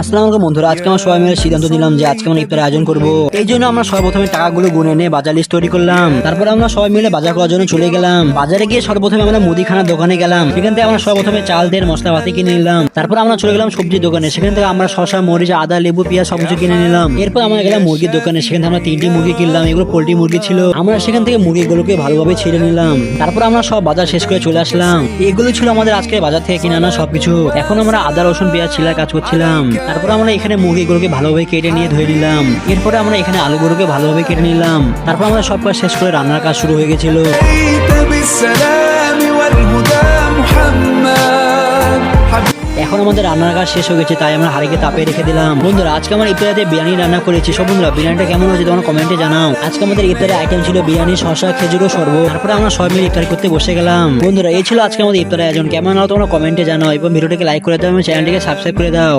আসসালামু আলাইকুম বন্ধুরা, আজকে আমরা সবাই মিলে সিদ্ধান্ত নিলাম যে আজকে আমরা ইফতারের আয়োজন করব। এই জন্য আমরা সর্বপ্রথমে টাকাগুলো গুনে নিয়ে বাজার লিস্ট তৈরি করলাম। তারপর আমরা সবাই মিলে বাজার করার জন্য চলে গেলাম। বাজারে গিয়ে সর্বপ্রথমে আমরা মুদিখানার দোকানে গেলাম। সেখান থেকে আমরা সর্বপ্রথমে চাল তেল মশলাপাতি কিনে নিলাম। তারপর আমরা চলে গেলাম সবজির দোকানে। সেখান থেকে আমরা শসা মরিচ আদা লেবু পেঁয়াজ সবকিছু কিনে নিলাম। এরপর আমরা গেলাম মুরগির দোকানে। সেখান থেকে আমরা 3টি মুরগি কিনলাম। এগুলো পোল্ট্রি মুরগি ছিল। আমরা সেখান থেকে মুরগিগুলোকে ভালোভাবে ছেড়ে নিলাম। তারপর আমরা সব বাজার শেষ করে চলে আসলাম। এগুলো ছিল আমাদের আজকে বাজার থেকে কিনে আনা সবকিছু। এখন আমরা আদা রসুন পেঁয়াজ ছিলার কাজ করছিলাম। তারপর আমরা এখানে মুরগিগুলোকে ভালোভাবে কেটে নিয়ে ধুয়ে নিলাম। এরপরে আমরা এখানে আলুগুলোকে ভালোভাবে কেটে নিলাম। তারপর আমরা সব কাজ শেষ করে রান্নার কাজ শুরু হয়ে গেছিল। এখন আমাদের রান্নার কাজ শেষ হয়ে গেছে, তাই আমরা হাড়িকে তাপে রেখে দিলাম। বন্ধুরা, আজকে আমরা ইফতারিতে বিরিয়ানি রান্না করেছি। সব বন্ধুরা, বিরিয়ানিটা কেমন হয়েছে তোমরা কমেন্টে জানাও। আজকে আমাদের ইফতারের আইটেম ছিল বিরিয়ানি, শসা, খেজুর ও শরবত। তারপরে আমরা সবাই মিলে ইফতার করতে বসে গেলাম। বন্ধুরা, এই ছিল আজকে আমাদের ইফতারের আয়োজন। কেমন হলো তোমরা কমেন্টে জানাও এবং ভিডিওটাকে লাইক করে দাও এবং চ্যানেলটিকে সাবস্ক্রাইব করে দাও।